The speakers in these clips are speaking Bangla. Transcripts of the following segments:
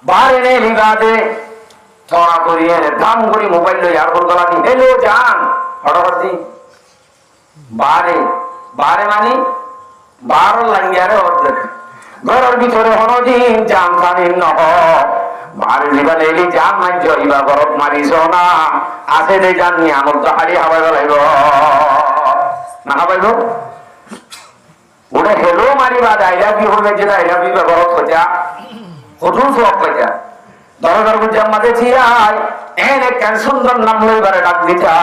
বারে নে লিবাদে থরা করিয়ে দাম করি মোবাইল লই আর বলতো লাগি হেলো জান হঠাৎ বারে বারে মানে 12 লাঙ্গিয়ারে অর্ধেক ঘরের ভিতরে হনদিন জান জানিন নহ বারে লিবাদে এলি জান মান জইবা গরত মারিছ না আছে দে জানি আমল তো হারি হাওয়াই গলাইব না হাওয়াইব ওটা হেলো মারিবা আইলা কি হবে যেটা আইলা কি গরত খোঁজা কঠোর সব খোঁজা দরজার গুজার মাঝে ছিয়াই এনে কেন সুন্দর নাম লইবারে ডাক দিতা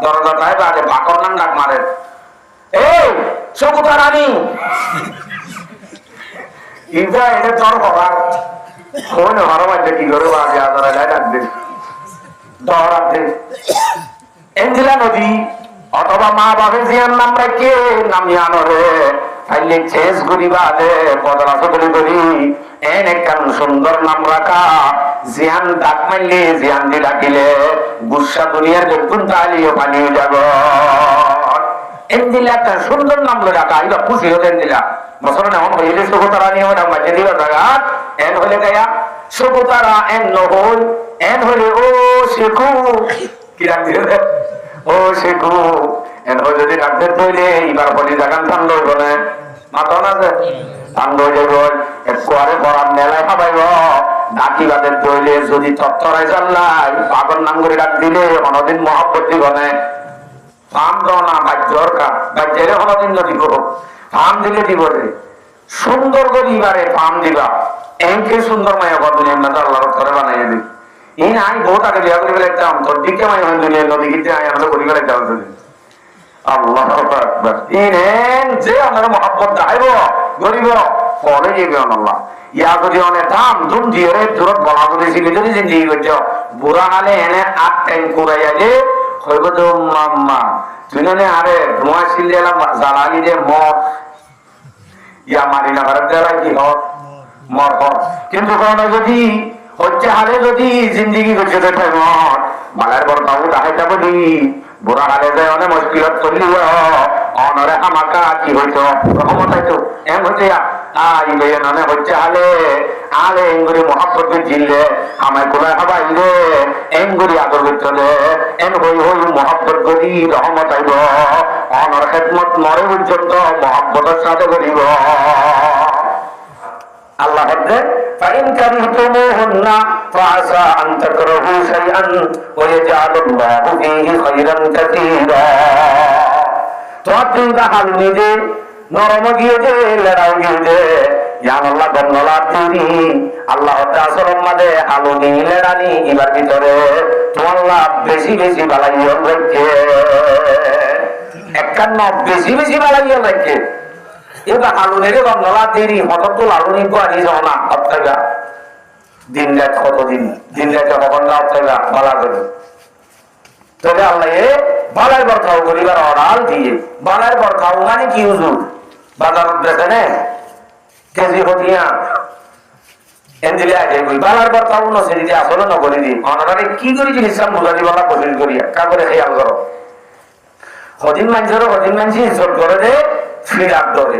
দরজাটায় বাজে বাকর নাম ডাক মারে এই সকুতা রানী ইজা এনে তোর হবার কোন হর মাঝে কি করে বাজে আদরা গায় ডাক দে দরাত দে এঞ্জিলা নদী অথবা মা বাপের জিয়ার নাম রাখে নাম জানো রে তাইলে শেষ করিবা দে বদলা সদরি করি এনে কেন সুন্দর নাম রাখা জিয়ান ডাক মারলে জিয়ান দি ডাকিলে গুসা দুনিয়ার দেখুন তাহলেও পানি যাব এনদিলা একটা সুন্দর নাম রাখা এবার খুশি হতেন দিলা বছর এমন হইলে সভ্যতারা নিয়ে ওটা মাঝে দিবা জায়গাত এন হলে গায়া সভ্যতারা এন নহল এন হলে ও শেখু কি ডাক দিলে ও শেখু এন হলে যদি ডাক্তার তৈলে এবার বলি জাগান ঠান্ড হইব না মাথা আছে ঠান্ড হয়ে যাব একবারে বরাম মেলায় খাবাইব ডাকিবাদের তৈলে যদি তত্তরাই জানলাই পাগল নাম করে ডাক দিলে অনদিন মহাব্বত দিব না ফার্ম দাও না বাজ্যর কা বাজ্যের অনদিন দিব ফার্ম দিলে দিব রে সুন্দর করে এবারে ফার্ম দিবা এমকে সুন্দর মায়া দুনিয়ার মধ্যে আল্লাহর ঘরে বানাই দিই এই না আমি বহুত আগে বিয়া করে ফেলাইতাম তোর দিকে মাই হয় দুনিয়ার নদী গিতে আমি আমরা করি ফেলাইতাম আল্লাহ আকবার ইনেন যে আমরা মহব্বত দাইব গরিব পরে যাবে আল্লাহ ইয়া যদি অনেক দাম ধুম দিয়ে রে দূরত বলা যদি ছিলি যদি জিন্দগি করছো বুড়া হালে এনে 8 টাইম কুড়াইয়া যে কইব তো মাম্মা তুই নে আরে ধোঁয়া ছিল এলাম জ্বালালি যে মদ ইয়া মারি না ঘরে দেওয়া কি হক মর হক কিন্তু কোনো যদি হচ্ছে হালে যদি জিন্দগি করছে তো মদ মালার বড় বাবু দাহাইটা বলি বুড়া হালে যায় অনেক মুশকিলত চললি অনরে আমাকা কি হইতো রহমত হইতো এম হচ্ছে ননে হচ্ছে হালে আলে এঙ্গুরি মহাপ্রতি জিললে আমায় কোলায় হাবাইলে এঙ্গুরি আদর চলে এন হই হই মহাব্বত করি রহমত আইব অনর খেদমত মরে পর্যন্ত মহাব্বতের সাথে করিব আল্লাহ বলেন فإن كرهتموهن فعسى أن تكرهوا شيئا ويجعل الله فيه خيرا كثيرا তোমরা হাল নিজে নরম গিয়ে যে লড়াই গিয়ে যে জান আল্লাহ বন্নলা তিরি আল্লাহ তাআলা মাঝে আলো নি লড়ানি এবার ভিতরে তোমাল্লাহ বেশি বেশি বালাইও রাখে একান্ন বেশি বেশি বালাইও রাখে এবার আলো নেরে বন্নলা তিরি হঠাৎ তো আলো নি কোয়ারি জনা আপনারা দিন রাত কতদিন দিন রাতে কখন না আপনারা বালা করে তবে আল্লাহ বালার বরখাও করিবার অরাল দিয়ে বালার বরখাও মানে কি হুজুর বাজার দেখেন কেজি হতিয়া এনদিলে আগে কই বালার বরখাও ন সেদিকে আসলে ন করে দি অনারে কি করি যে ইসলাম বুঝালি বলা কোশিশ করিয়া কা করে খেয়াল করো হদিন মানছি ইজ্জত করে দে ফিরাত ধরে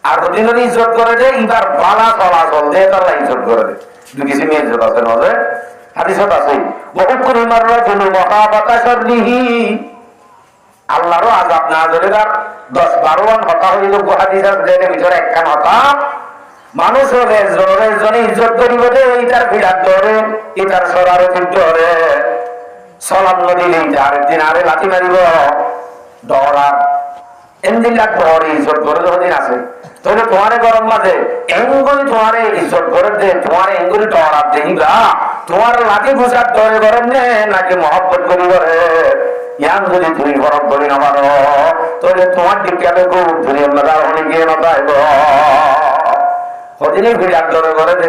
আর হদিন যদি ইজ্জত করে দে এবার বালা চলাচল দে তার ইজ্জত করে দে দুই কিছু নিয়ে ইজ্জত আছে নজরে হাদিসত আছে ওয়াকুরিমার রাজুল মুহাবাতা শাররিহি আল্লাহর আযাব নাযিলের 10-12 জন হতা হইল হাদিস আছে এর ভিতরে একখান হতা মানুষের জনে ইজ্জত করিব দে এইটার বিরাট ধরে এটার সরারতি ধরে সালাম নদিলে যার দিন আরে লাঠি মারিব ডরার এন্দিলা ধরে ইজ্জত করে যতদিন আছে তাহলে তোমারে গরম মাঝে এঙ্গুলি তোমারে ইজ্জত করে দে তোমারে এঙ্গুলি ডরার দেইবা তোমার লাঠি ঘুষার ধরে করেন নাকি মহব্বত করি করে ইয়ান যদি তুমি গরম করি না পারো তাহলে তোমার দিকে খুব দুনিয়ার মেলার অনেকে নতাইব হদিনে ভিড়ার ধরে করে দে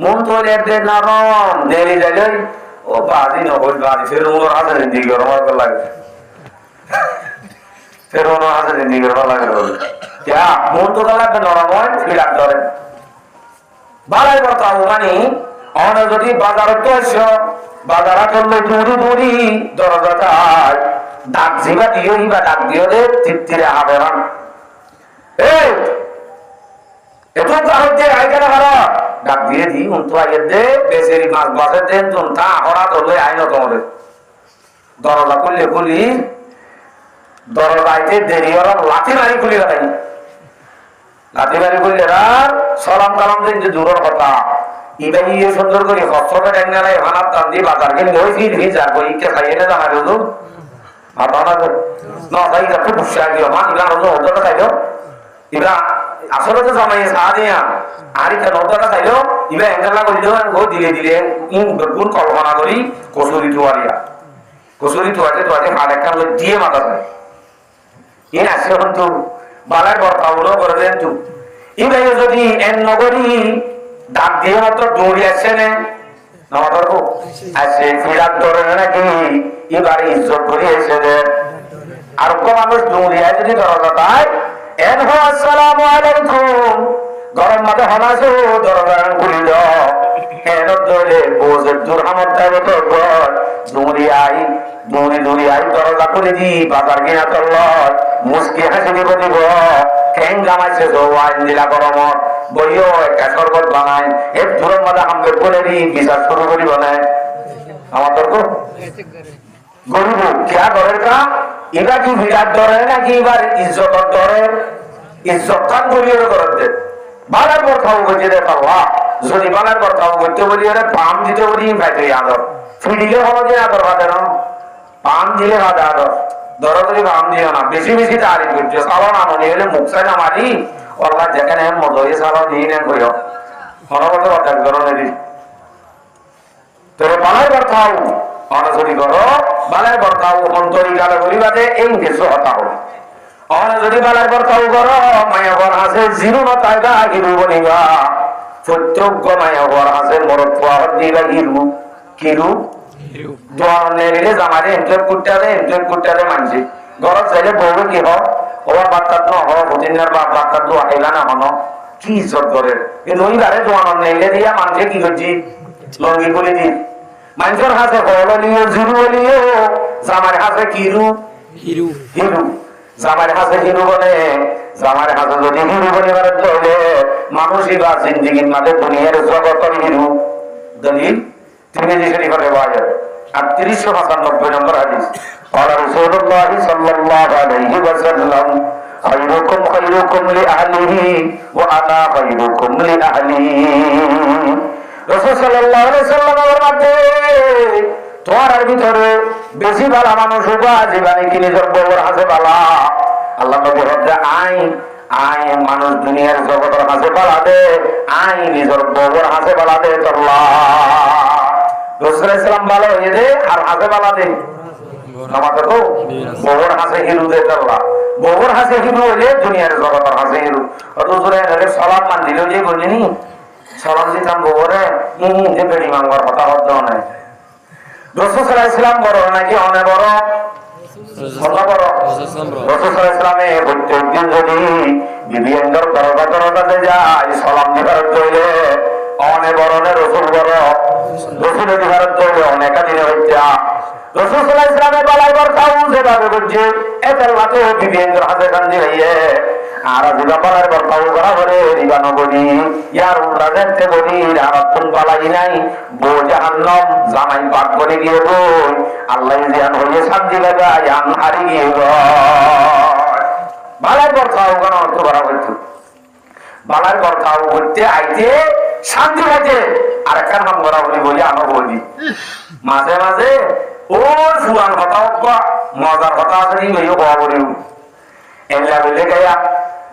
মন তৈরি দে নরম দেরি যাই ও বাজি নবল বাজি ফের ওর হাতে জিন্দিগি গরম লাগে ফের ওর হাতে জিন্দিগি গরম লাগে क्या মন তো লাগবে নরম হয় ভিড়ার ধরে বালাই বর্তা মানে অনে যদি বাজারত আসো বাজারা করলে দূরি দরজাটায় ডাক জিবা দিও ইবা ডাক দিও রে তৃপ্তিরে হাবেরান এই এত কারণ যে আইকানা ভাড়া ডাক দিয়ে দি উন্তু আইয়ে দে বেসেরি মাছ বাসে দেন তুন তা হঠাৎ হলে আইন তোমাদের দরজা খুললে খুলি দরজাইতে দেরি ওরা লাঠি মারি খুলি গেলাই লাঠি মারি খুললে আর সালাম কালাম দিন যে দূরের কথা ইবা ইয়ে সুন্দর করে হস্তটা ডেঙ্গালাই হানার টান দিয়ে বাজার গেলে ওই ফির ভিজা কই ইকে খাইয়ে না জানা গেল মাথা না না তাই একটু বুঝে দিও মা ইলা রোজ ওটা খাইলো ইবা আসলে তো জামাই সাদিয়া আরি কেন ওটা খাইলো ইবা এঙ্গালা করে দিও গো দিলে দিলে ইন গুণ কল্পনা করি কসুরি তুয়াতে হাত একটা দিয়ে মাথা যায় এ আছে কিন্তু বালার বর্তাগুলো করে দেন তু ইবা যদি এন নগরী ডাক দিয়ে মাত্র দৌড়ি আসছে না আমাদের আছে ফিরাত ধরে নাকি এবারে ইজ্জত করে এসে যে আর মানুষ দৌড়িয়া যদি দরজা পায় এন হো আসসালামু আলাইকুম গরম মাঝে হনাসো দরজা খুলিল এন ধরে বোঝের দূর আমার তাইলে তো দৌড়ি আই দরজা খুলে দি বাজার কিনা চলল মুসকি হাসি দিব দিব ঠেং গামাইছে আইন দিলা গরমত বইও একটা শরবত বানায় এর দূরের মাঝে আমাকে বলে দি বিচার শুরু করি বানায় আমাদের তো গরিব কে দরের কা এরা কি বিরাট দরে নাকি এবার ইজ্জতর দরে ইজ্জত খান বলিয়ে করতে বালার পর খাবো বলছে রে পাল্লা যদি বালার পর খাবো করতে বলি ওরা পাম দিতে বলি ভাইতে আদর ফিরিলে হলো যে আদর বাদে না পাম দিলে বাদে আদর ধরো যদি পাম দিও না বেশি বেশি তারিফ করছে সালো না মনে হলে মুখ চাই না মারি ওরা যেখানে মতো হয়ে সালো দিয়ে নেন কইও মনোগত অর্থাৎ গরমেরই তোরে বালার পর খাও অনজরি করো বালার পর খাও অন্তরি গালে বলি বাদে এই দেশ হতা হল অনজরি বালার পর খাও করো মায়াবর আছে জিরু না তাইবা হিরু বলিবা প্রত্যক্ষ মায়াবর আছে মরত পাওয়া দিবা হিরু কিরু দোয়ানে জামারে এমপ্লয় কুট্টারে মানছি ঘর চাইলে বউ কি হোক ওর বাচ্চার ন হোক ভতিনার বাচ্চার দোয়া খাইলা না হন কি ইজ্জত করে কিন্তু ওই বারে দোয়ান নেইলে দিয়া মানুষে কি করছি লঙ্গি করে দি মানুষের হাতে হল নিয়ে জিরু বলিও জামার হাতে কিরু হিরু জামার হাতে হিরু বলে জামার হাতে যদি হিরু বলিবার হলে মানুষই বা জিন্দিগির মাঝে দুনিয়ার জগতের হিরু দলিল তিরমিজি শরীফে পাওয়া যাবে 3895 নম্বর হাদিস قال رسول الله صلى الله عليه وسلم خيركم لأهله وأنا خيركم لأهلي রাসূল সাল্লাল্লাহু আলাইহি ওয়াসাল্লামের মধ্যে তোমার ভিতরে বেশি ভালো মানুষ হবা জীবনে কি নিজের বউর হাতে বালা আল্লাহ নবী বলে আইন মানুষ দুনিয়ার জগতের হাতে বালা দে আইন নিজের বউর হাতে বালা দে আল্লাহ রাসূল সাল্লাম ভালো হয়ে দে আর হাতে বালা দে আমাদের তো বউর হাতে হিরু দে আল্লাহ বউর হাতে হিরু হইলে দুনিয়ার জগতের হাতে হিরু অত জোরে সালাম মান দিল যে বলিনি সালাম দিতাম বউরে যে বেড়ি মাঙ্গর কথা হতো না রাসূল সাল্লাল্লাহু আলাইহি ওয়াসাল্লাম বড় নাকি অনেক বড় রাসূল সাল্লাল্লাহু আলাইহি ওয়াসাল্লামে প্রত্যেকদিন যদি বিবিয়ানদের দরবারে যায় সালাম দিবার জন্য অনেক বড় না রাসূল বড় রাসূল দিবার জন্য অনেক দিন হইতা রাসূল সাল্লাল্লাহু আলাইহি ওয়াসাল্লামের বালাই বরখাও যেভাবে করছে এত লাতে বিবিয়ানদের হাতে কান্দি হইয়ে আর জিবাপালার বরখাও করা করে রিবানো বলি ইয়ার উল্লাজেতে বলি রাতুন পালাই নাই বো জাহান্নাম জামাই পাক করে গিয়ে বই আল্লাহ জিয়ান হইয়ে শান্তি লাগা ইয়ান হারি গিয়ে বালাই বরখাও কোন অর্থ করা হইতো বালাই বরখাও করতে আইতে শান্তি লাগে আর একটা নাম করা বলি বলি আনো বলি মাঝে মাঝে ও ফুয়ান কথা মজার কথা আছে নি মেয়ে হওয়া বলি এলা বলে গয়া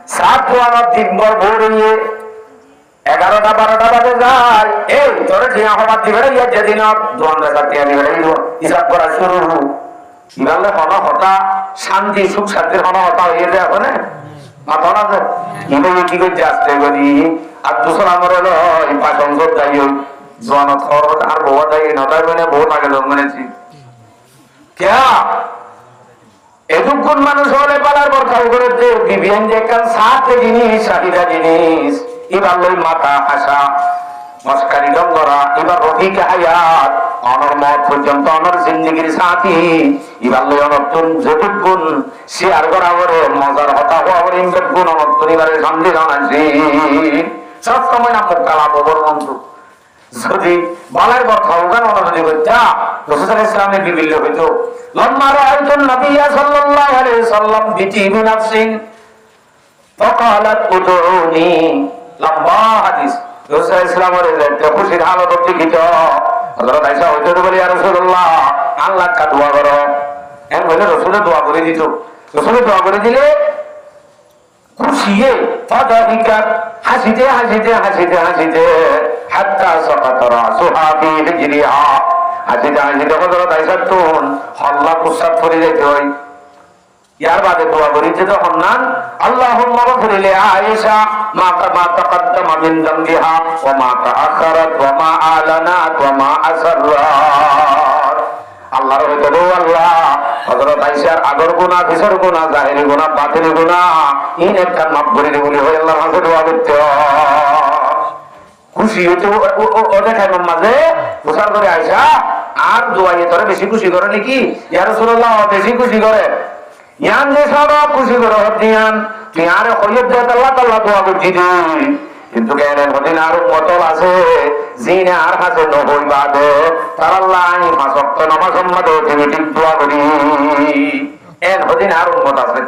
সাত দোয়ানোর দিনভর ভরিয়ে 11টা 12টা বাজে যায় এই তোরে ঠিয়া হবার দিবে ইয়া যেদিন দোয়ান রাখা টিয়া দিবে হিসাব করা শুরু ইবালে হনা হতা শান্তি সুখ শান্তির হনা হতা হয়ে যায় ওখানে মাথা না যায় ইবে কি করতে আসতে বলি আর দুসরা আমার হলো এই পাঁচন সব যাই জোয়ানত খরচ আর বউ যাই নটাই মানে বউ থাকে লোক মেনেছি क्या এতক্ষণ মানুষ হলে পালার বরখাও করেছে বিবিয়ান যে একটা সাথে জিনিস চাহিদা জিনিস এবার লই মাথা হাসা মস্কারি ডঙ্গরা এবার রফিক হায়াত অনর মত পর্যন্ত অনর জিন্দিগির সাথী এবার লই অনর্তুন যেটুকুন শেয়ার করা করে মজার হতা হওয়া করে ইমবেট গুণ অনর্তুন এবারে সন্দেহ আছে সব সময় না মুখ কালাবো বলবন্ধু যদি বালাই কথা ওখানে অনুমতি করতা রাসূল সাল্লাল্লাহু আলাইহি ওয়াসাল্লামের বিবিল্য হইতো লম্মা রাআইতুন নাবিয়্যা সাল্লাল্লাহু আলাইহি ওয়াসাল্লাম বিতিবি নাফসিন ফাকালাত উদউনি লম্বা হাদিস রাসূল সাল্লাল্লাহু আলাইহি ওয়াসাল্লামের খুশির হালত দেখিত হযরত আয়েশা হইতো বলে ইয়া রাসূলুল্লাহ আল্লাহ কা দোয়া করো এন বলে রাসূল দোয়া করে দিত রাসূল দোয়া করে দিলে খুশিয়ে ফাদাহিকাত হাসিতে হাসিতে হাসিতে হাসিতে হাত্তা সাকাতা রাসুহা ফি হিজরিহা হাসিতে হাসিতে হযরত আয়েশা তুন হল্লা কুসাত করে যাইতে হয় ইয়ার বাদে দোয়া করিতে তখন নান আল্লাহুম্মা গফির লি আয়েশা মা তাকাদ্দামা মিন যামবিহা ওয়া মা তাআখারাত ওয়া মা আলানাত ওয়া মা আসরাত আল্লাহর হইতে গো আল্লাহ হযরত আয়েশার আগর গুনাহ পিছর গুনাহ জাহিরি গুনাহ বাতিনি গুনাহ ইন একটা মাফ করে দিবি হই আল্লাহর কাছে দোয়া করতে খুশি হইতে ও দেখায় মাঝে গোসল করে আয়েশা আর দোয়াইয়ে তোরে বেশি খুশি করে নাকি ইয়া রাসূলুল্লাহ বেশি খুশি করে ইয়ান নে সব খুশি করে হদিয়ান তুই আরে কইব দে আল্লাহ তাআলা দোয়া করছি দে কিন্তু কেন হদিন আর কতল আছে জিনে আর কাছে নবই বাদে তার আল্লাহ আই মাসক্ত নামাজ সম্মত তুমি ঠিক দোয়া করি এন হদিন আর উম্মত আছে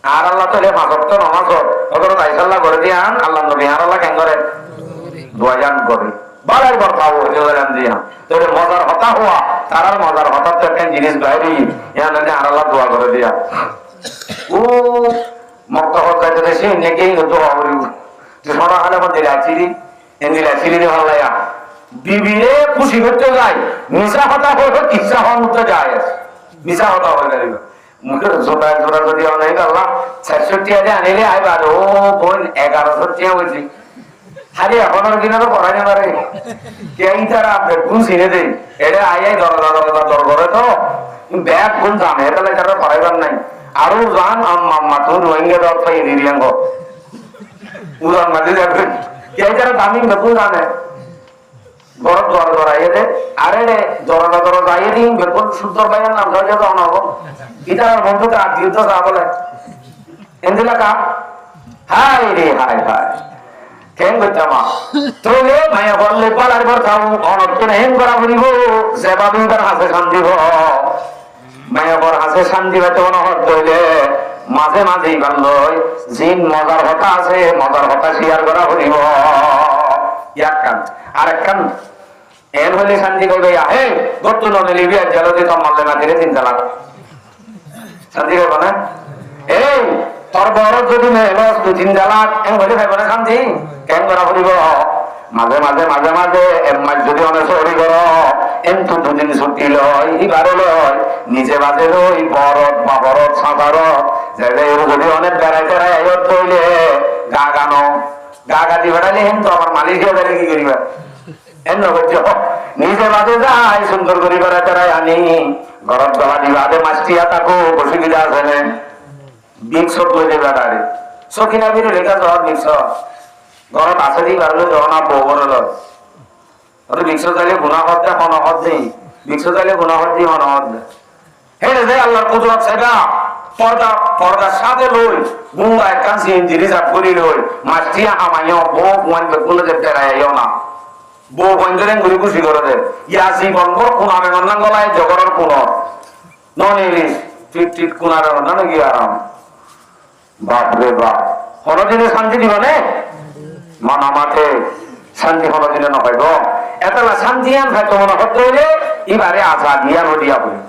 আর আল্লাহ তাআলা মাসক্ত নামাজ হযরত আয়েশা আল্লাহ করে দিয়ান আল্লাহ নবী আর আল্লাহ কেন করে দোয়া জান করে বালার বরকাও হইতে গেলাম দিয়া তোরে মজার হতা হওয়া তারার মজার হঠাৎ তো একটা জিনিস বাইরে ইয়ানে আর আল্লাহ দোয়া করে দিয়া ও মক্কা হতে দেশে নেকেই দোয়া করি যে সোনা খালে মধ্যে রাচিরি এন্দিরা চিরি ভাল্লায়া বিবিরে খুশি করতে যায় মিশা হতা হইতো কিসা হতে যায় মিশা হতা হয়ে গেল মুখে জোড়া জোড়া যদি অনেক আল্লাহ ৬৬ হাজার আনিলে আইবা ও বোন ১১০০ টাকা বলছি খালি এখনো কিনারও করা যাবে রে কেই তারা বেগুন ছিনে দেই এটা আইয়াই দরজা দরজা দর করে তো ব্যাগ কোন জানে এটা তারা করাইবার নাই আরো জান আম্মা তো রোহিঙ্গা দর পাই নিরিয়াঙ্গ উদান মাঝে যাবে কেই তারা দামি বেগুন জানে বড় দর দরাইয়ে দে আরে রে দরজা দরজা আইয়ে দিন বেগুন সুন্দর ভাইয়ের নাম ধরে যাবে অনব ইতার বন্ধুকে আদিও তো যা বলে এন্দিলা কা হাই রে হাই হাই কেন গতামা তোলে মায়া বললে পালার পর খাও অনর্থনে হেন করা বলিব জবাবিদার হাসে শান্তি হ মায়া বর হাসে শান্তি হতে অনহর হইলে মাঝে মাঝেই বান্ধই জিন মজার হতা আছে মজার হতা শেয়ার করা বলিব এক কান আর এক কান এন হইলে শান্তি করবে হে গর্ত ননে লিবিয়া জলদি তো মারলে না ধীরে চিন্তা লাগ শান্তি করবে না এই তোর বড় যদি মেহনত ২-৩ লাখ এন হইলে ভাইব না শান্তি কেন করা বলিব মাঝে মাঝে মাঝে মাঝে এমাজ যদি অনেক সরি কর এন্তু ২ দিন ছুটি লয় ইবারও লয় নিজে বাজে লই বরত বা বরত সাঁতারত যদি অনেক বেড়াই টেড়াই আয়ত কইলে গা গানো গা গাদি বেড়ালে হেন তো আমার মালিক বেড়ে কি করিবা এন করছ নিজে বাজে যাই সুন্দর করি বেড়াই টেড়াই আনি ঘরত গলা দিবা আদে মাছটিয়া থাকো অসুবিধা আছে না বিক্সত লই দেবে গাড়ি সখিনা বিরে লেখা যাওয়ার বিক্সত ঘরত আছে দি বারলে যখন বউ বড় লয় ওরে বিক্স চাইলে গুনাহ হতে হনহত দেই বিক্স চাইলে গুনাহ হতে হনহত দে হেরে দে আল্লাহর কুদরত সেটা পর্দা পর্দা সাথে লই গুঙ্গা কাঁচি ইঞ্জিরি জাত করি লই মাছটিয়া হামাইও বউ কোন বেকুলে যে তেরাইও না বউ বন্ধরে গুলি খুশি করে দে ইয়া জীবন বড় কোনারে নন্না গলায় জগরের কোন ননিলিস টিট টিট কোনারে নন্না কি আরাম বাপ রে বাপ হরদিনে শান্তি দিবানে মানা মাঠে শান্তি হরদিনে নয় গো এতলা শান্তি আন হয়তো মনে হতে হইলে এবারে আশা দিয়া নদিয়া বলি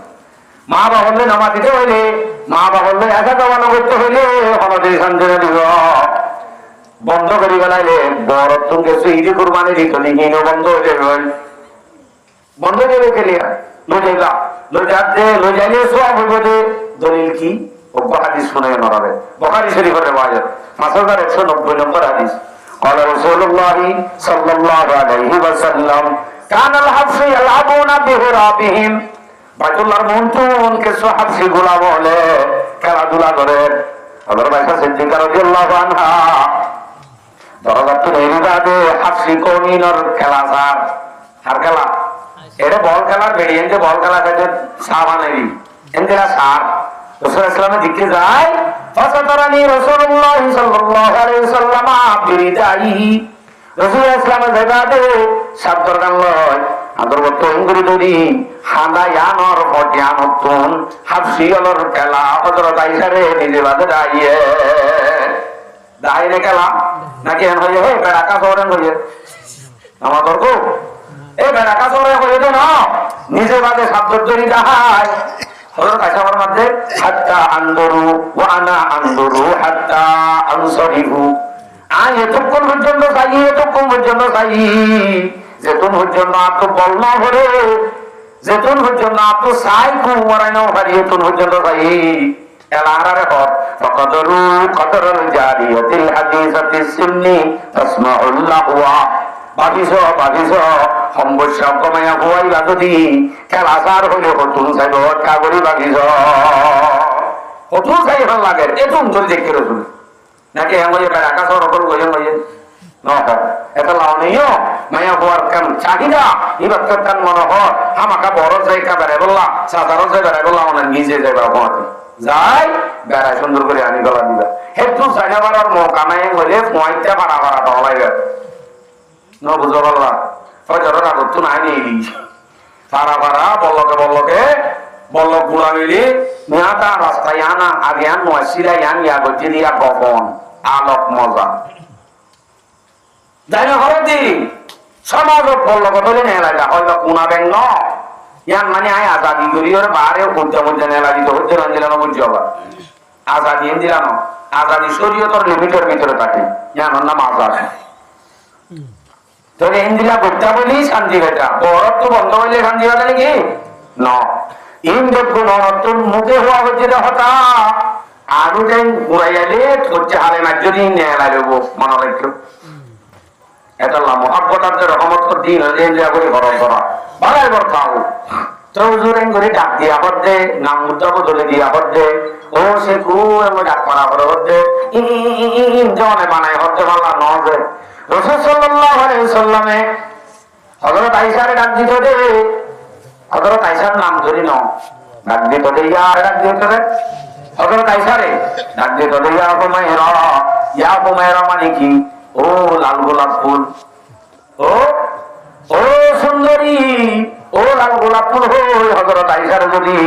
মা বা হলে নামা দিতে হইলে মা বা হলে একা জমানো করতে হইলে হরদিনে শান্তি দিব বন্ধ করি গেলাইলে বড় তুমি ইদি কুরবানি দিত লিখিন বন্ধ হয়ে যাবে বন্ধ দেবে খেলিয়া লইলা লইজাইলে সব হইব দে দলিল কি হাদিস শুনে নড়াবে বুখারী শরীফের রিওয়ায়াত 5190 নম্বর হাদিস قال رسول الله صلى الله عليه وسلم كان الحبش يلعبون بهرابهم বাইতুল্লাহর মন্তুন কিছু হাবশি গোলাম বলে খেলাধুলা করে হযরত আয়েশা সিদ্দিকা রাদিয়াল্লাহু আনহা দরজাত নেরিবাদে হাবশি কোনিনর খেলা আর খেলা এর বল খেলার ভেরিয়েন্টে বল খেলা কাজে সাবানেরি এন্দিরা সার রাসূল ইসলামে দিকে যায় ফাসাতারানি রাসূলুল্লাহ সাল্লাল্লাহু আলাইহি ওয়াসাল্লাম বিরিদাইহি রসুল ইসলামের জায়গাতে সাবদর গান লয় আগরবত্ত ইঙ্গুরি দরি হাঁদা ইয়ানর পটিয়ানতুন হাফসিয়লর খেলা হযরত আয়েশারে নিজে বাদে দাইয়ে দাইরে খেলা নাকি এন হয়ে হে বেড়াকা শহরে হয়ে আমার তর্ক এই বেড়াকা শহরে হয়ে তো না নিজে বাদে সাবদর দরি দাহাই হযরত আয়েশার মধ্যে হাত্তা আনদরু ওয়া আনা আনদরু হাত্তা আনসরিহু আয় এতক্ষণ পর্যন্ত চাই এতক্ষণ পর্যন্ত চাই যেতুন পর্যন্ত আপনি বল না ভরে যেতুন পর্যন্ত আপনি চাই কুমারাই না ভারি এতুন পর্যন্ত চাই এলাহারে হত ফকদরু কদরুল জারিয়াতিল হাদিসাতিস সুন্নি তাসমাউল্লাহুয়া বাদিস সমস্যা কমাইয়া হওয়াইবা যদি খেলাচার হইলে হতুন চাইব কাগরি বাদিস হতুন চাই ভাল লাগে এতুন ধরে দেখতে রসুন নাকি yang boleh berangkat seorang pun boleh boleh, noh, itu lawannya, maya buatkan cahida, ibaratkan monohor, hamaka boros saya kabar ebola, sasaran saya kabar ebola, orang gizi saya bawa, zai, berai sundur kuri ani kalau juga, itu saya baru mau karena yang boleh, mau itu para tahu lagi, noh bujur Allah, fajar aku tuh nanya ini, para Vallabh গুড়া মিলি মিয়াটা রাস্তায় আনা আগে আন মসিরা ইয়ান ইয়া গজি দিয়া কখন আলোক মজা যাই না হরদি সমাজ বল্লভ বলে নেই লাগা হয়তো কোনা ব্যাং ন ইয়ান মানে আয় আজাদি করি ওর বারে মধ্যে নেলা দিত হচ্ছে রঞ্জিলানো বুঝছি আবার আজাদি এন দিলানো আজাদি শরীয়তর লিমিটের ভিতরে থাকে ইয়ান নাম আজাদ তোর এন দিলা করতে বলি শান্তি বেটা বড় তো বন্ধ হইলে শান্তি হবে নাকি ন ইন্দ্রগুণ নতুন মুখে হওয়া হচ্ছে হতা আরো যাই ঘুরাইয়ালে হচ্ছে হালে না যদি নেয় লাগবো মনে রাখো এটা মহাব্বতার যে রহমত দিন করে হরম করা ভালো এবার খাও তো জোরেন করে ডাক দিয়া হচ্ছে নাম মুদ্রা বদলে দিয়া হচ্ছে ও সে খুব ডাক করা করে হচ্ছে জনে বানায় হচ্ছে ভালো নজে রাসূল সাল্লাল্লাহু আলাইহি সাল্লামে হযরত আয়েশারে ডাক দিতে দে হযরত আয়েশার নাম ধরি নাও ডাক দিতে দে ডাক দিতে দে হযরত আয়েশারে ডাক দিতে দে ইয়া হুমায়রা মানে কি ও লাল গোলাপ ফুল ও ও সুন্দরী ও লাল গোলাপ ফুল হই হযরত আয়েশারে যদি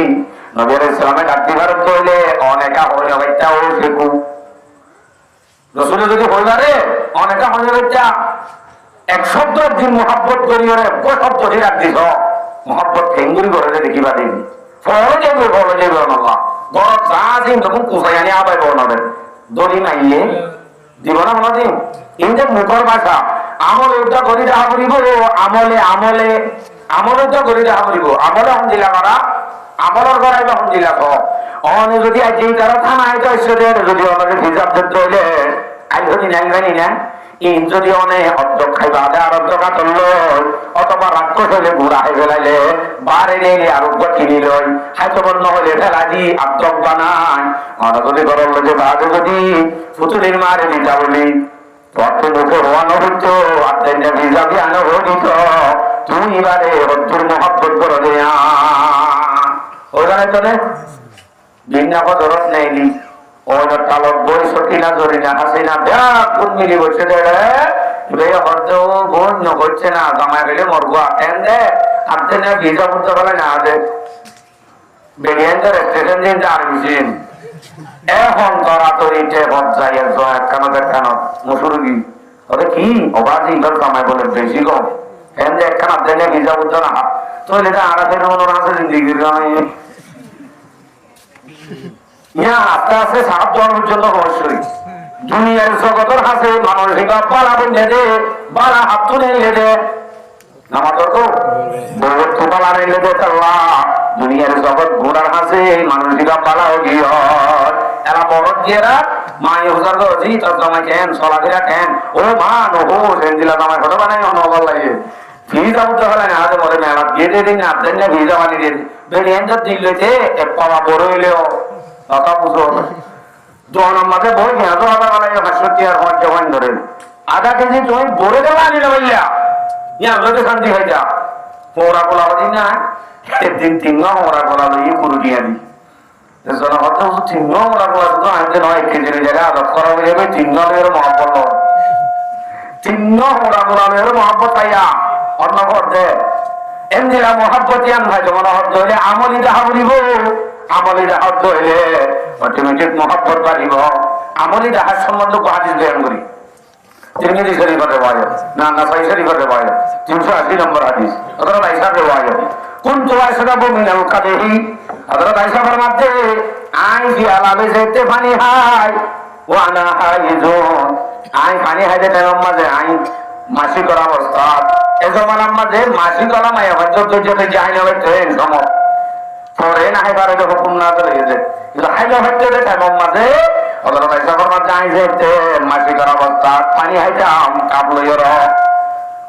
নবী আলাইহিস সালামে ডাক দিবার হইলে অনেকা হইলো বাচ্চা ও শেখু রাসূল যদি হইবারে অনেকা হইলো বাচ্চা এক শব্দ দিন মোহাব্বত করি ওরে কো শব্দ ধরে ডাক দিছ মোহাব্বত কেঙ্গুরি করে দেখিবা দিন ফলো যাবে আল্লাহ বড় সাজিন তখন কুসাই আনি আবাই বলনাবে দড়ি নাইয়ে জীবন আমাদের ইন্দ্র মুখর ভাষা আমলে উদ্ধার করি দেখা করিব আমলে উদ্ধার করি দেখা করিব আমলে হন্দিলা করা আমলের করাই বা হন্দিলা অনে যদি আজ এই তারা থানা আইতে আসছে যদি অনেকে হিসাব ধরতে হইলে আজ যদি নাইবানি না ইন যদি অনে অর্ধক খাইবা আর অর্ধক কাতল অথবা রাক্ষস হইলে ঘুরা হয়ে ফেলাইলে বারে নেইলে আর উপর কিনি লই হাইতবর্ণ হইলে ফেলা দি আব্দক বানাই অনে যদি গরম লাগে বাদে যদি ফুতুলির মারে দিতা বলি অর্থ মুখে হওয়ানো হইতো আত্মাইটা ভিজা বিয়ানো হইত তুই এবারে অর্থুর মহাব্বত করে দেয়া ওইখানে তো নে বিনা ধরত নেইলি ওর তালক বই সকিনা জরিনা হাসিনা ব্যাগ কোন মিলি বসে দেড়ে বে হয়তো বোন হচ্ছে না জামাই গেলে মরবো আটেন দে আপনি না ভিজা বুঝতে পারে না দে বেরিয়েন্টার স্টেশন দিন যার বিশিন এখন তরাতরিতে বজ্জাই একখানো একখানো মুসুরগি ওরে কি অবাধ ইগর জামাই বলে বেশি কম হেন যে একখান আপনি না ভিজা বুঝতে না তো এটা আড়া ফের মনে আছে জিন্দিগির ইয়া আস্তে আস্তে সাপ জন্মের জন্য অবশ্যই দুনিয়ার জগতের হাসে মানুষ বালা বন্ধে দে বালা হাত তুলে নিয়ে দে আমার তো বহুত বালা নিলে দে তাল্লা দুনিয়ার জগৎ ঘোড়ার হাসে মানুষ বালা ও গিয়ে এরা বড় দিয়েরা মাই হুজার গজি তোর জামাই কেন সলাগিরা কেন ও মা নহো সেন্দিলা জামাই ফটো বানাই অনবল লাগে ভিজা বুঝতে পারে না হাতে মরে মেলা দিয়ে দিন না আপনি না ভিজা বানিয়ে দিয়ে বেরিয়েন্টার দিলেছে এক পাওয়া বড় হইলেও কথা বুঝো জনের মাঝে বই খেয়ে তো আবার বানাই 65 আর 50 ধরে আধা কেজি তুমি বড় দেওয়া আনিলে ভাইয়া ইয়া লোকে শান্তি হয়ে যা পোড়া কোলা দিন না একদিন তিনগা মোড়া কোলা লইয়ে পুরো দিয়ে দি জনগত তিনগা মোড়া কোলা তো আনতে নয় 1 কেজির জায়গায় আদত করা হয়ে যাবে তিনগা এর মহাপন্ন তিন্ন ওরা গোলামের মহব্বত আইয়া অন্য করতে এমনিরা মহব্বতিয়ান ভাই যেমন হদ্দ হইলে আমলি দেখা বলিব আমলি দেখার হইলে অটোমেটিক মহব্বত বাড়িব আমলি দেখার সম্বন্ধে হাদিস বয়ান করি তিরমিজি শরীফের রিওয়ায়াত না নাসাই শরীফের রিওয়ায়াত 380 নম্বর হাদিস হযরত আয়েশা রিওয়ায়াত কুনতু আশরাবু মিনাল কাদহি হযরত আয়েশা ফরমাতে আই ফিয়ালাবে যেতে পানি হাই ওয়া আনা হাইজুন আই পানি হাইতে টাইম মাঝে আই মাসিক অবস্থা এই জমানার মাঝে মাসিক মায়া হয়তো যদি যাই না ট্রেন সময় পরে না হাইবারে যখন হুকুম না চলে গেছে কিন্তু হাইলা হইতে টাইম মাঝে হযরত আয়েশা ফরমাতে আই যেতে মাসিক অবস্থা পানি হাইতাম কাপ লইর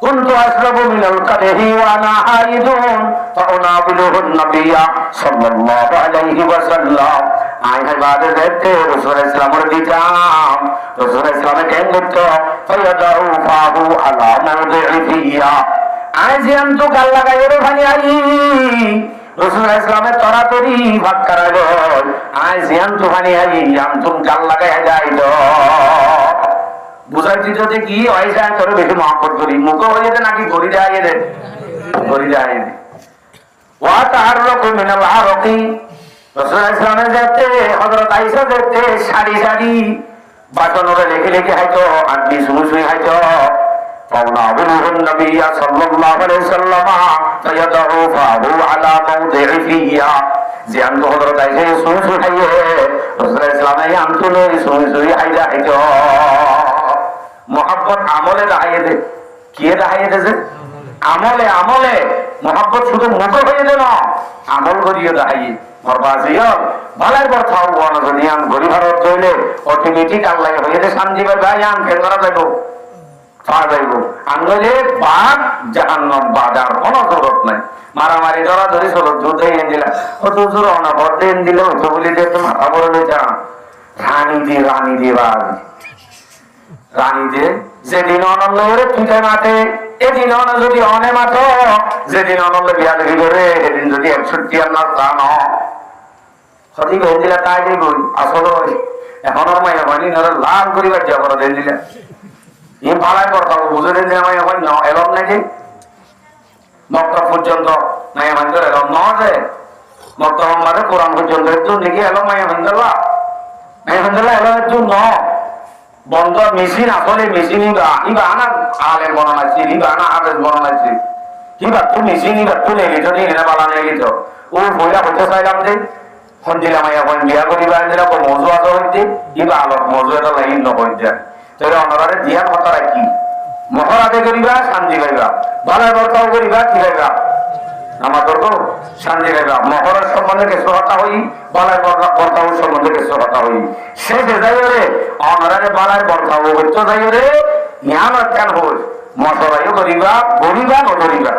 كنت أشرب من القدح وأنا حائض فأناوله النبي صلى الله عليه وسلم আইন বাদে দেখতে রাসূল ইসলামের দিতাম রাসূল ইসলামে কেন করত ফায়াদাউ ফাহু আলা মাউদি'i ফিয়া আইজিয়ান তো গাল লাগাই রে ভানি আই রাসূল ইসলামে তরাতরি ভাগ করালো আইজিয়ান তো ভানি আই আম তুম গাল লাগাই যাই তো বুঝাই দিতে কি হয়েছে তোর বেশি মহব্বত করি মুখ হয়ে যেতে নাকি ঘড়ি যায় রে ঘড়ি যায় ওয়া তাহাররুকু মিনাল আরকি রাসূল ইসলামে যেতে হযরত আয়েশা যেতে সারি সারি বাটনরে লেখে লেখে হয়তো আদি সুসুই হয়তো পাওনা আবুহুন নবী সাল্লাল্লাহু আলাইহি ওয়াসাল্লাম ফায়াদাহু ফাহু আলা মাউদি'i ফিয়া যে আন্ত হযরত আয়েশা সুসুই খাইয়ে রাসূল ইসলামে আন্তলে সুসুই আইদা হয়তো মোহাব্বত আমলে দাঁড়িয়ে দে কে দাঁড়িয়ে দেছে আমলে আমলে মোহাব্বত শুধু মুখে হয়ে দে না আমল করিয়ে দাঁড়িয়ে বরবাজিও ভালাই বর্থাও অনজনিয়ান গরি ভারত দইলে অটোমেটিক আল্লাহ হয়ে দে শান্তি পাবে আয়ান কেনরা যাইব পাওয়া যাইব আঙ্গলে বাদ জাহান্নাম বাজার কোনো জরুরত নাই মারামারি ধরা ধরি চলো যুদ্ধে এনে দিলা অত জোর অনাবর দেন দিলে হতো বলি যে তো মাথা বড় লইতা রানী দিয়ে বাজ রানীদের যেদিন অনন্য করে পিঠে মাঠে এদিন অন যদি অনে মাঠ যেদিন অনন্য বিয়া দেখি করে এদিন যদি 61 আর না দান সঠিক হয়ে দিলে তাই যে বই আসলে এখন মাই হয়নি ধরো লাভ করিবার যা করে দেন দিলে এই ভাড়ায় করতাম বুঝে দেন যে আমি এখন এলম নাকি মক্কা পর্যন্ত মাই ভাঙ্গর এলম ন আছে মক্কা মাঝে কোরআন পর্যন্ত একটু নাকি এলম মাই ভাঙ্গলা এলম একটু ন বন্ধ মেশিন আসলে মেশিন ইবা আনা আলের বনাইছি ইবা আনা আবেদ বনাইছি কিবা তো মেশিন ইবা তো নেলি তো নিয়ে বালা নেলি তো ও বইলা হতে চাইলাম যে ফোন দিলাম এখন বিয়া করিবা দিলাম মজু আছে হইতে ইবা আলোক মজু এটা লাইন নহইতে তাহলে অনারে দিয়া কথা রাখি মহর আদে করিবা শান্তি পাইবা বালার বর্তাও করিবা কি পাইবা আমাদের তো শান্তি পাইবা মহরের সম্বন্ধে কিছু কথা হই বালার বর্তাও সম্বন্ধে কিছু কথা হই শেষে যাই রে অনারে বালার বর্তাও হইতো যাই রে নিয়ামত কেন হই মশরাইও করিবা গরিবা নদরিবা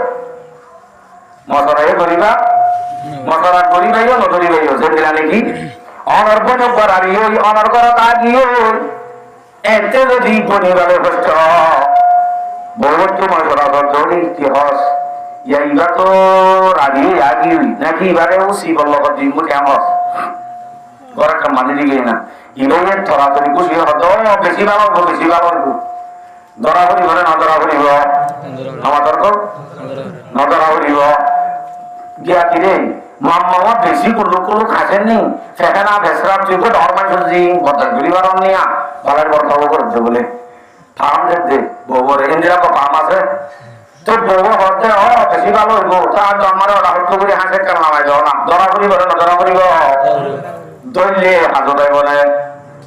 মশরাইও করিবা মশরা গরিবাইও নদরিবাইও যেটা নাকি অনর্পণ করারি হই অনর করা তাগিও এতে যদি পরিবারে কষ্ট বহুত মশরা দরি কি হস ইয়াইবা তো রাগি আগি নাকি এবারে উসি বলল দিন কেমন ঘরে কামানি দিকে না ইবাইয়ে তরাতরি খুশি হতো বেশি ভালো ধরা করিব না ধরা করিব আমাদের তো নধরা করিব গিয়া কিরে মাম্মা বেশি কোনো খাসেননি সেখানে ভেসরাম তুই ধর্মাই সবজি বদল করিবার নিয়া ভালের বর্তাব করছে বলে ফার্ম দেখতে বউর ইন্দিরা পাম আছে তো বউ হতে বেশি ভালো হইব তার জন্মারে ওরা হইতো করে হাসের কেন নামাই যাও না ধরা করিব না ধরা করিব দৈলে হাজো দেয় বলে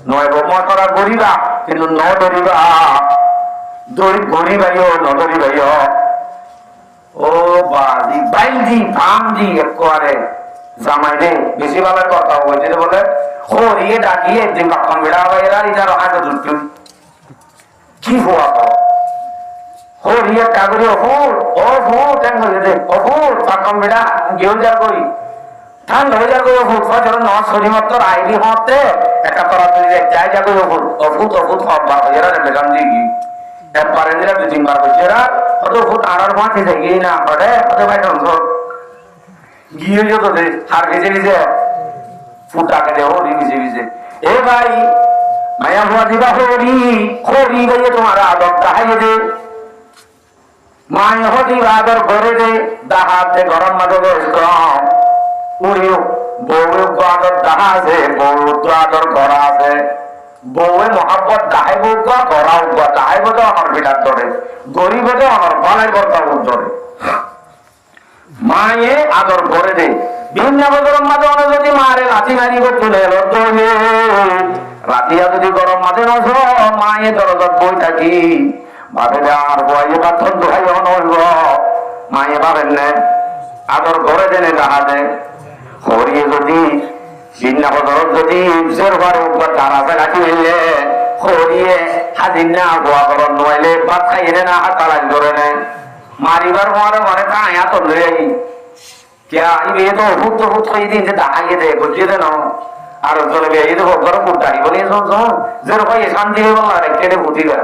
নয় মশলা গরিবা কিন্তু ন ধরিবা গরিবাইও নদরিবাইও ও বাজি বাইল দি ফার্ম দি একবারে জামাই রে বেশি ভালো কথা বলছে বলে হরিয়ে ডাকিয়ে দিন বাক্কন বেড়া বাইরা ইটার হাতে দুটো কি হওয়া হরিয়ে কাগরে অফুর ট্যাং হয়ে দে অফুর বাক্কন বেড়া গেউ যা করি ঠান্ডা হয়ে যা করি অফুর যখন ন শরীর মাত্র আইডি হতে একটা করা যাই যা করি অফুর হবা হয়ে বেগান দিই একবারে দিলে 2-3 বার করছে অত ফুট আড়ার মাঠে যাই গিয়ে না পড়ে অত ভাই গিয়ে যেত হার গেছে গেছে ফুট আগে দেবো ভিজে ভিজে এ ভাই মায়া হুয়া দিবা হরি হরি গিয়ে তোমার আদর দাহাই দে মায় হরি আদর করে দে দাহাতে গরম মাঝে উড়িও বউ আদর দাহা আছে বউ তো আদর ঘরা আছে বউয়ে মহাব্বত দাহাইব ঘরাও দাহাইব তো আমার বিরাট ধরে গরিব তো আমার বালাই বর্তা ধরে মায়ে আদর করে দে বিভিন্ন গরম মাঝে অনেক যদি মারে লাঠি মারিব তুলে রাতিয়া যদি গরম মাঝে নস মায়ে দরজত বই থাকি ভাবে আর বয়ে পাথর দোহাই অনইব মায়ে ভাবেন নে আদর করে দেনে তাহা দে হরিয়ে যদি সিন্না বদরত যদি জোর ঘরে তার আছে রাখি হইলে হরিয়ে হাজির না গোয়া করন নইলে ভাত খাইয়ে না হাত তালাক ধরে নে মারিবার মরে মরে কায়া তো লই क्या ये तो भूत कोई दिन से दाइए दे कुछ दे ना আর চলে গিয়ে এই দেখো গরম উঠাই বলি শুনছো যেরকম এই শান্তি হয়ে বললা রে কেটে বুঝিবা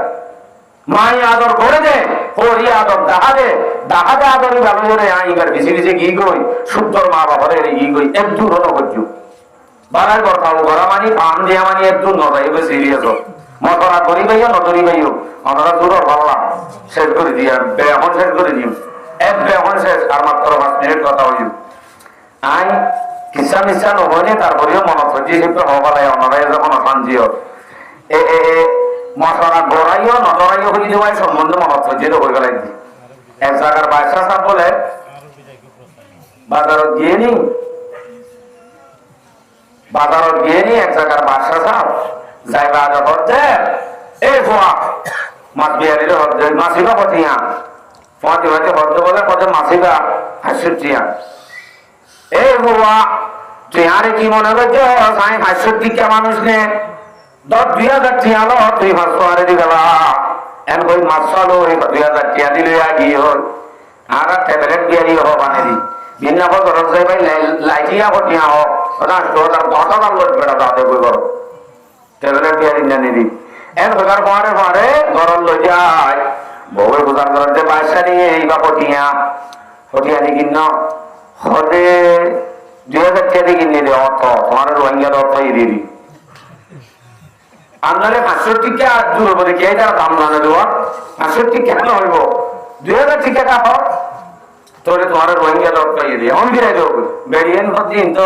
মাই আদর করে দে হরি আদর দাহাদে আদরই ভালো করে আইবার বেশি বেশি কি কই সুন্দর মা বাবারে কি কই একটু হলো করছো বাড়ার কথা গরম আনি পান দিয়া মানি একটু নড়াই বে সিরিয়াস মতরা করি ভাইও নদরি ভাইও মতরা দূর ভাল্লা শেষ করে দিয়া এখন শেষ করে দিও এক এখন শেষ আর মাত্র 5 মিনিট কথা হইল আই কিসা মিসা নহলে তারপরেও মনত হচ্ছে কিন্তু হবালাই অনরাই যখন অশান্তিও মশলা গড়াইও নজরাইও হয়ে যাওয়াই সম্বন্ধে মনত হচ্ছে তো হয়ে গেল এক জায়গার বাদশা সাহেব বলে বাজারত গিয়ে নি এক জায়গার বাদশা সাহেব যাই বাজার হচ্ছে এই ফোয়া মাছ বিহারির হচ্ছে মাছিবা পথিয়া ফোয়াতে হচ্ছে হচ্ছে বলে পথে মাছিবা হাসিয়া এই ফোয়া তুই আরে কি মনে করছো সাই হাসির দিকে মানুষ নে 10,000 টিয়া লো তুই মাছ আরে দিগলা এন কই মাছ লো 2,000 টিয়া দিলে আগি হল আর ট্যাবলেট বিয়ারি হো বানাই বিনা পর ঘর যাই ভাই লাইটিয়া হটিয়া হো ওটা তোর কথা বল বেড়া দাও কই করো ট্যাবলেট বিয়ারি না নিদি এন ঘর পরে ঘর লই যায় বউর গুজার করতে পয়সা নিয়ে এই বা হটিয়া নি কিন্ন হদে 2,000 টিয়া দিয়ে কিনে দে অর্থ তোমার রোহিঙ্গা অর্থ দিদি আপনারে 500 টিকা দূর বলে কে এটা দাম জানে দেওয়া 500 টিকা কেন হইব 2,000 টিকা কাপ তোরে তোমার রোহিঙ্গা লোক পাইয়ে দিয়ে অন বিরাই দেব বেরিয়ান হদিন তো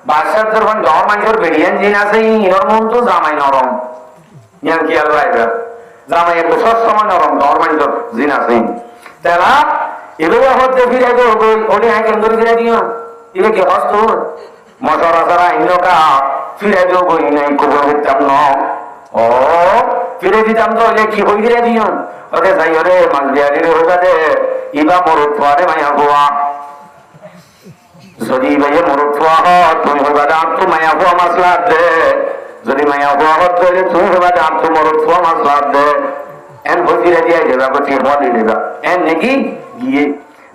বাসার যখন দর মাইজর বেরিয়ান জিন আছে ইনর মন তো জামাই নরম ইয়ান কি আর রাইবা জামাই এত সবসময় নরম দর মাইজর জিন আছে তারা এগুলো হতে ফিরে দেব ওলি আই কেন করে ফিরে দিও ইলে কি হস্ত মশরা সারা ইনকা ফিরে দেব নাই কবর দিতাম না ও ফিরে দিতাম তো এলে কি হই ফিরে দিও ওরে যাই ওরে মালবিয়ারি রে হোগা দে ইবা মরুত পারে মায়া গোয়া যদি ভাইয়ে মরুত পাওয়া হয় তুমি হোগা দে আর তো মায়া গোয়া মাসলা দে যদি মায়া গোয়া হতে তুমি হোগা দে আর তো মরুত পাওয়া মাসলা দে এন ফিরে দিয়া যাবা কতি হওয়া দিয়ে দেবা এন নাকি গিয়ে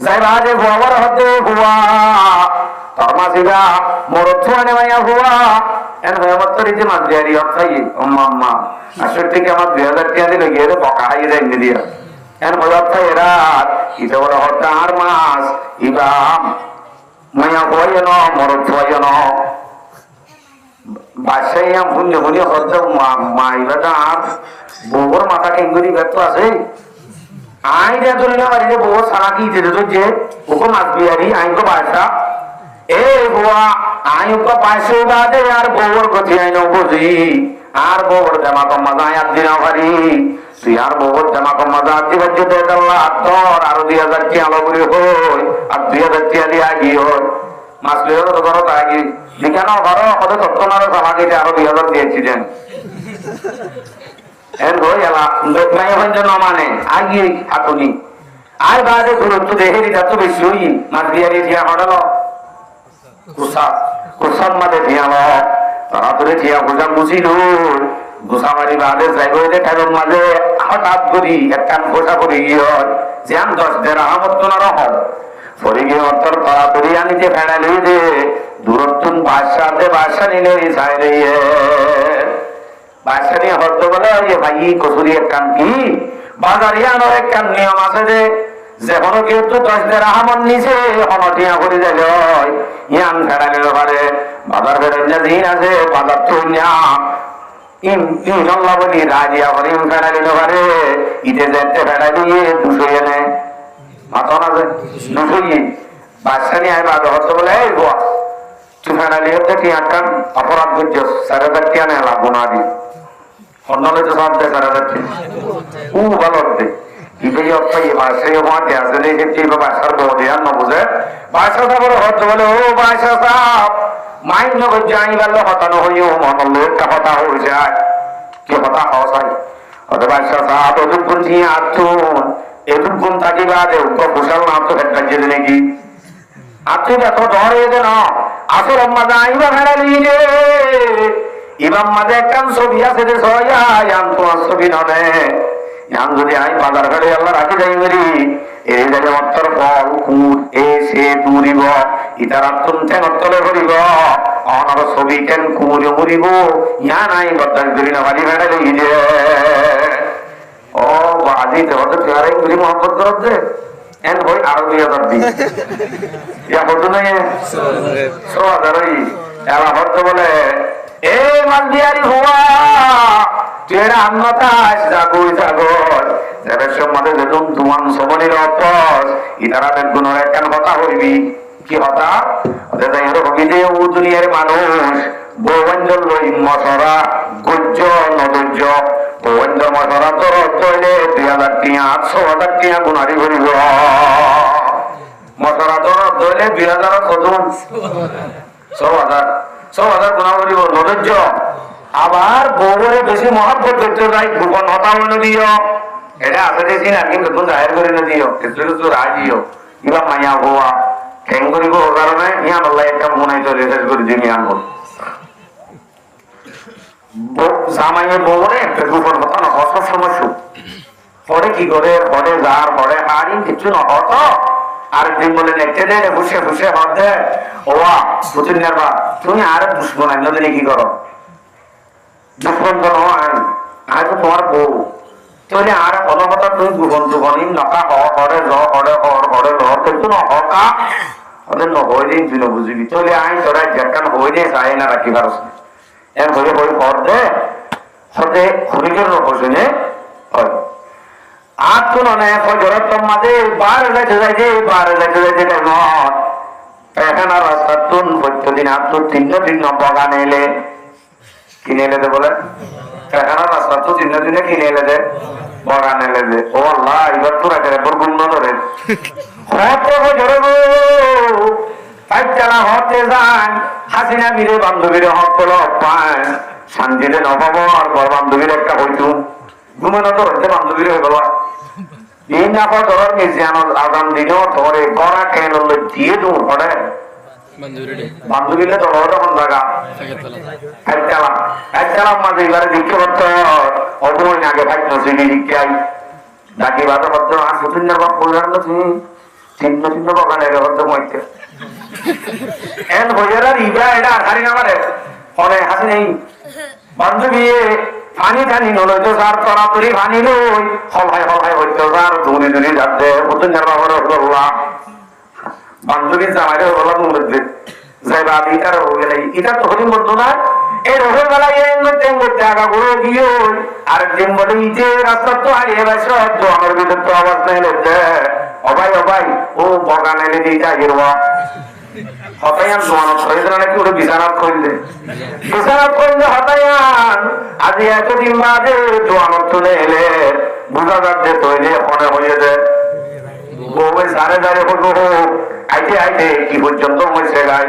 যাই বাদে গোয়ার হতে গোয়া তরমাসিবা মরুত পাওয়া মায়া গোয়া এন ভয়মত্তরি যে মালবিয়ারি অর্থাই আম্মা আসল থেকে আমার 2,000 টাকা দিলে গিয়ে বকা হাই দেয় দিয়া এন ভয়ত্তা এরা ইটা বলে হত্যা আর মাস ইবা মায়া হইয় ন মরত হইয় ন বাসাইয়া ভুনে ভুনে হত্যা মা ইবাটা আর বউর মাথা কেঙ্গুরি ব্যক্ত আছে আই রে ধরে না বাড়িতে বউ সারা কি দিতে তো যে ওকে মাছ বিয়ারি আই তো বাসা এ বুয়া আই ওকে পাইছে বাদে আর বউর গতি আই ন বুঝি আর বউর জামা কম মজা আয়াত দিনা ভারি তুই আর বউর জামা কম মজা আতি বাজে দে আল্লাহ তোর আর 2,000 টাকা লগরি হই আর 2,000 টাকা দিয়ে আগি হই মাছ লইও তো ঘর আগি দিখানো ঘর কত তত্ত্বনার সালা দিতে আর 2,000 দিয়েছি দেন এন হই এলা মাই হইন না মানে আগি হাতুনি আর বাদে গুরুত্ব দেহে দিতা তো বেশি হই মাছ দিয়ারি দিয়া হড়ালো কুসাম মাঝে ঠিয়ালো তাড়াতাড়ি ঠিয়া বুঝা বুঝিল গোসামারি বাদে যাইব ঠাকুর মাঝে হঠাৎ করি একটা ঘোষা করে গিয়ে যে আমি 10 দেড় আহমত না রহ পরে গিয়ে অর্থর তাড়াতাড়ি আনিতে ফেড়া লই দে দূরত্বন বাসা নিলে যাই রে বাসা নিয়ে হরতে বলে ভাই কসুরি এক কান কি বাজারে আনার এক কান নিয়ম আছে যে যেন কেউ তো 10 দেড় আহমত নিছে হনটিয়া করে যাবে ইয়ান ফেড়া নিল পারে বাজার ফেরেন দিন আছে বাজার তো ইনশাল্লাহ বলি রাজিয়া করে ফেরালি নগরে ইতে যেতে ফেরালি দুশো এনে মাথা না যে দুশো বাচ্চা নিয়ে আয় বাদ হতে বলে এই গোয়া তুই ফেরালি হতে কি আটকান অপরাধ করছিস 4,500 নেই লাগবো না দি অন্যলে তো সব দেয় 4,500 ভালো হতে ইতে অর্থ এই বাসায় হওয়াতে আসলে এসেছি বাসার বৌদি আর না বুঝে বাসা সাহেবের হতে বলে ও বাসা সাহেব মাইন নগর জানি গেল হতানো হইও মনল একটা কথা হয়ে যায় কি কথা হওয়া যায় হতে বাসা সাহেব এটুকুন দিয়ে আতুন এটুকুন থাকি বাদে কুশাল না তো একটা যেতে নাকি আতুন এত ধরে দেন আসল আম্মা যাইবা ফেরালি রে ইমাম মাঝে একখান ছবি আছে যে সয়ান তোমার ছবি ননে ইয়ান যদি আই বাজার ফেলে আল্লাহ রাখি যাই মেরি এই জায়গায় অত্তর ফল কুট এসে দূরিব ইতার আত্মন অত্তলে করিব অনার ছবি কেন কুমুরে মরিব ইয়া নাই বদান করি না বাড়ি ফেলে যে ও বাজি দেওয়াতে চেহারাই করি মহব্বত করত যে এন বই আরো 2,000 দিন ইয়া হতো না 100,000 এলা হতো বলে এ মালবিয়ারি হুয়া তেরা আন্নতাস জাগুই জাগর যাদের সম্মানে দেখুন তুমান সমনির অপস ইতারাদের গুণের একখান কথা হইবি কি কথা ওদের যাই হবি যে ও দুনিয়ার মানুষ বৌবঞ্জল লই মশরা গুজ্জ নদুজ্জ বৌবঞ্জ মশরা তোর তৈলে 2,000 টিয়া 800,000 টিয়া গুণারি করিব মশরা তোর তৈলে 2,000 কত 100,000 গুণা করিব নদুজ্জ আবার বউরে বেশি মহব্বত করতে যাই গোপন হতা হইল দিও এটা আছে দেখি না কিন্তু তুমি জাহের করে না দিও একটু রাজিও কিবা মাইয়া হওয়া ঠেং করিব ওর কারণে ইয়ান আল্লাহ একটা মনাই চলে শেষ করে দিন ইয়ান বল জামাইয়ে বউরে একটা গোপন হতা না হত সমস্যা পরে কি করে পরে যার পরে হারি কিছু না হত আরেকদিন বলে নেটে দেয় হুসে হুসে হত দে ওয়া বুঝুন না তুমি আর দুশ্মন আইন কি করো দুশ্মন তো নয় আর তো তোমার বউ তাহলে আর কোনো কথা তুমি দুবন দুবনই নকা হরে র হরে হর হরে র কিন্তু নকা ওদের নহই দিন তুই বুঝবি তাহলে আইন তোরা যেখান হই দিয়ে চাই না রাখি পারস এর হয়ে হই হর দে হতে হরিকের রকশনে হয় আর তো নয় ফজরের তোর মাঝে বার যাইতে যাইতে কেমন এখন আর রাস্তা তুন প্রত্যেকদিন আর তো 3 বাগান এলে কিনে এলে বলে এখন রাস্তা তো 3 দিনে কিনে এলে দে বাগান এলে দে ও আল্লাহ এবার তো রাখে এবার গুণ ধরে হতে ধরে গো পাইচালা হতে যান হাসিনা বীরে বান্ধবীরে হত পায় শান্তিতে নবাব আর বড় বান্ধবীর একটা হইতু ঘুমানো তো হইতে বান্ধবীর হয়ে গেল এই না পর ধর নিজে আগাম দিনেও ধরে গড়া কেন দিয়ে দূর পড়ে বান্ধবীলে ধরো তখন জায়গা একচালাম মাঝে এবারে দিকে করতে অবনয় আগে ভাই নসিলি দিকে আই ডাকি বাধা পত্র আর সুতিন্দার বা পরিবার চিহ্ন বাগানে হতে মইতে এন হইয়ার ইবা এটা আধারি নামারে ফলে হাসি নেই বান্ধবী পানি টানি নলইতো যার তরাতরি পানি লই হলহাই হইতো যার দূরে যাচ্ছে সুতিন্দার বাবার হল্লা বান্ধবী জামাইরে হল্লা মধ্যে যাইবা ইটার হয়ে গেলে ইটা তো হলি মতো না এই রোহের বেলায় করতে আগা ঘুরে গিয়ে আরেকদিন বলে ইটে রাস্তা তো হারিয়ে গেছে তো আমার ভিতর তো আওয়াজ নেই লোকছে অবাই ও বগান এনে দিয়ে যাইবা হতায়ান জোয়ানত করে নাকি ওটা বিছানাত করলে হতায়ান আজ এতদিন বাদে জোয়ানত তুলে এলে বুঝা যাচ্ছে তৈলে মনে হয়ে যায় বউয়ের সারে হলো আইতে কি পর্যন্ত মরছে গাই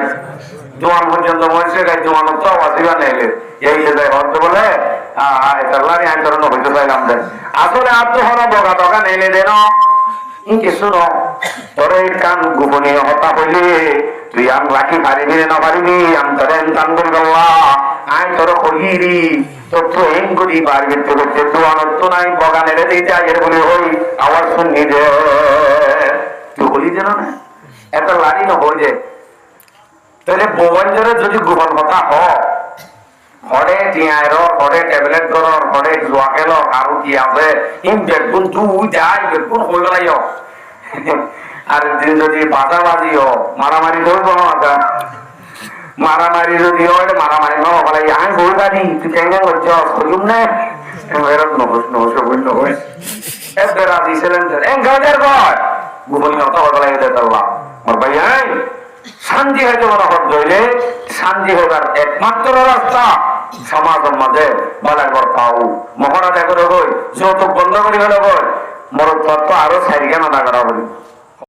জোয়ান পর্যন্ত মরছে গাই জোয়ান তো আসিবা নেলে এই যে যাই হতে বলে আইতরণ হইতে চাইলাম দেন আসলে আত্মহরা বগা টকা নেলে দেন কিছু ন তোর এই কান গোপনীয় হতা হইলে তুই আম রাখি পারিবি না পারিবি আম তোর টান করে গল্লা আই তোর কহিরি তোর তো এম করি পারবি করতে জোয়ানত নাই বগা নেলে দিতে আগের বলে হই আওয়াজ শুনি দে তুই বলি যেন না এত লাড়ি না হয়ে যায় তাহলে বৌবাঞ্জরের যদি গোপন কথা হরে টিয়ার হরে ট্যাবলেট করার হরে জোয়া খেল আরো কি আছে ইম বেগুন তুই যাই বেগুন হয়ে গেলাই আর দিন যদি বাজাবাজি মারামারি করব না মারামারি যদি হয় মারামারি নবলে আমি বই বাড়ি তুই কেন করছ কইম না এরকম নহস নহস বই নহস এদের রাজি ছিলেন এঙ্গাজের কয় গোপনী কথা বলা গেছে আল্লাহ মোর ভাই আই শান্তি হইতে মনে হইলে শান্তি হইবার একমাত্র রাস্তা সমাজের মাঝে বালার পাও মহারাজা করে গই যৌতুক বন্ধ করি হলে গই মরদ তো আরো সাইড কেন না করা বলি